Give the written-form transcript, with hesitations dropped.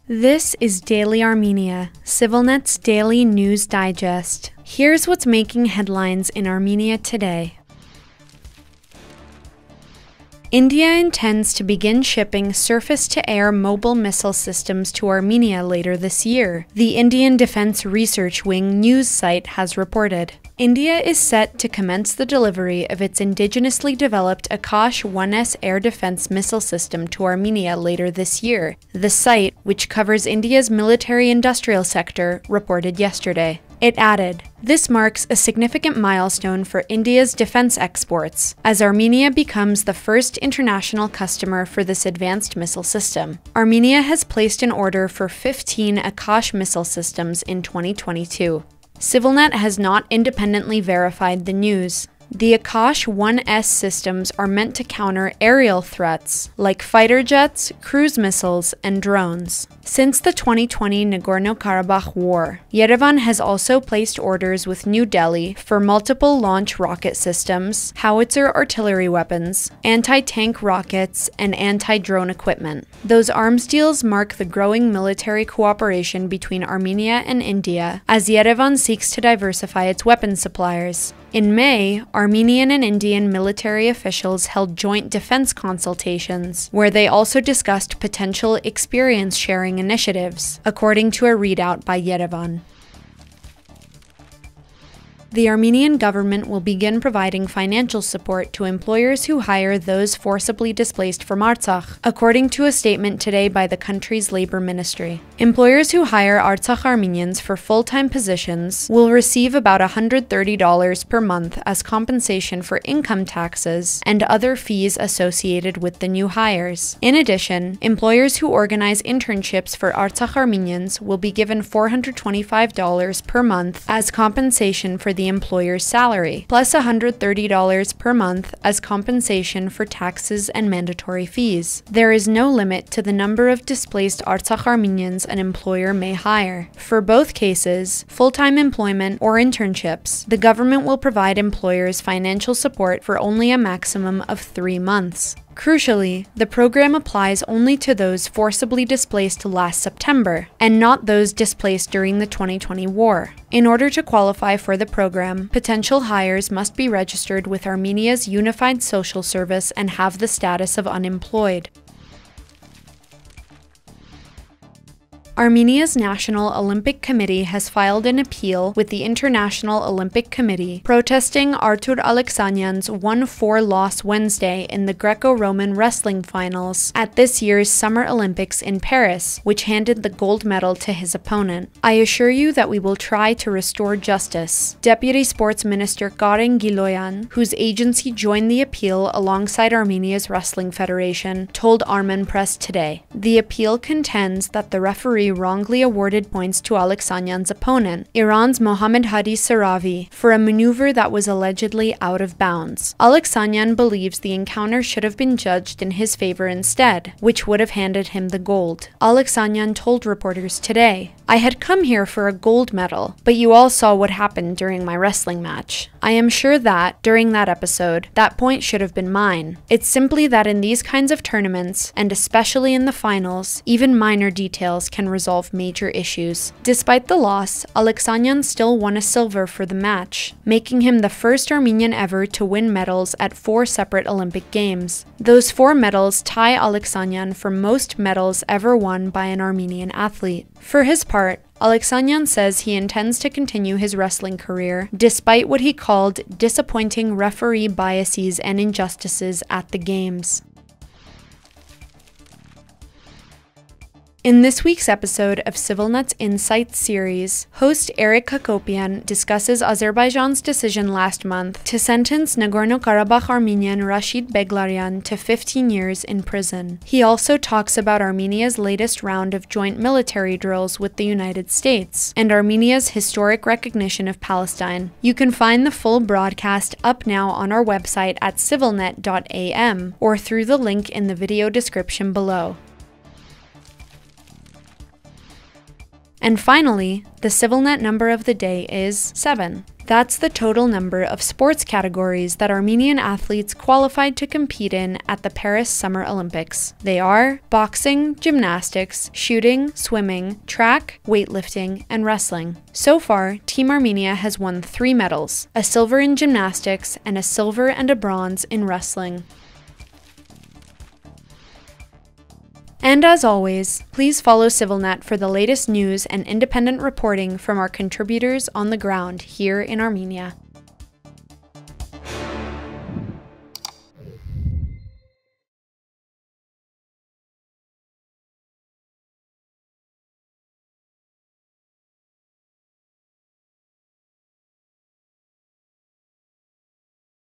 This is Daily Armenia, CivilNet's daily news digest. Here's what's making headlines in Armenia today. India intends to begin shipping surface-to-air mobile missile systems to Armenia later this year, the Indian Defense Research Wing news site has reported. India is set to commence the delivery of its indigenously developed Akash-1S air defense missile system to Armenia later this year, the site, which covers India's military-industrial sector, reported yesterday. It added, "This marks a significant milestone for India's defense exports, as Armenia becomes the first international customer for this advanced missile system. Armenia has placed an order for 15 Akash missile systems in 2022. CivilNet has not independently verified the news. The Akash-1S systems are meant to counter aerial threats like fighter jets, cruise missiles, and drones. Since the 2020 Nagorno-Karabakh war, Yerevan has also placed orders with New Delhi for multiple launch rocket systems, howitzer artillery weapons, anti-tank rockets, and anti-drone equipment. Those arms deals mark the growing military cooperation between Armenia and India as Yerevan seeks to diversify its weapons suppliers. In May, Armenian and Indian military officials held joint defense consultations, where they also discussed potential experience-sharing initiatives, according to a readout by Yerevan. The Armenian government will begin providing financial support to employers who hire those forcibly displaced from Artsakh, according to a statement today by the country's labor ministry. Employers who hire Artsakh Armenians for full-time positions will receive about $130 per month as compensation for income taxes and other fees associated with the new hires. In addition, employers who organize internships for Artsakh Armenians will be given $425 per month as compensation for the employer's salary, plus $130 per month as compensation for taxes and mandatory fees. There is no limit to the number of displaced Artsakh Armenians an employer may hire. For both cases, full-time employment or internships, the government will provide employers financial support for only a maximum of 3 months. Crucially, the program applies only to those forcibly displaced last September, and not those displaced during the 2020 war. In order to qualify for the program, potential hires must be registered with Armenia's Unified Social Service and have the status of unemployed. Armenia's National Olympic Committee has filed an appeal with the International Olympic Committee, protesting Artur Aleksanyan's 1-4 loss Wednesday in the Greco-Roman wrestling finals at this year's Summer Olympics in Paris, which handed the gold medal to his opponent. "I assure you that we will try to restore justice," Deputy Sports Minister Karen Giloyan, whose agency joined the appeal alongside Armenia's Wrestling Federation, told Armen Press today. The appeal contends that the referee wrongly awarded points to Aleksanyan's opponent, Iran's Mohammad Hadi Saravi, for a maneuver that was allegedly out of bounds. Aleksanyan believes the encounter should have been judged in his favor instead, which would have handed him the gold. Aleksanyan told reporters today, "I had come here for a gold medal, but you all saw what happened during my wrestling match. I am sure that, during that episode, that point should have been mine. It's simply that in these kinds of tournaments, and especially in the finals, even minor details can resolve major issues." Despite the loss, Aleksanyan still won a silver for the match, making him the first Armenian ever to win medals at 4 separate Olympic Games. Those 4 medals tie Aleksanyan for most medals ever won by an Armenian athlete. For his part, Aleksanyan says he intends to continue his wrestling career, despite what he called disappointing referee biases and injustices at the Games. In this week's episode of CivilNet's Insights series, host Eric Hakopian discusses Azerbaijan's decision last month to sentence Nagorno-Karabakh Armenian Rashid Beglaryan to 15 years in prison. He also talks about Armenia's latest round of joint military drills with the United States and Armenia's historic recognition of Palestine. You can find the full broadcast up now on our website at civilnet.am or through the link in the video description below. And finally, the CivilNet number of the day is 7. That's the total number of sports categories that Armenian athletes qualified to compete in at the Paris Summer Olympics. They are boxing, gymnastics, shooting, swimming, track, weightlifting, and wrestling. So far, Team Armenia has won 3 medals, a silver in gymnastics and a silver and a bronze in wrestling. And as always, please follow CivilNet for the latest news and independent reporting from our contributors on the ground here in Armenia.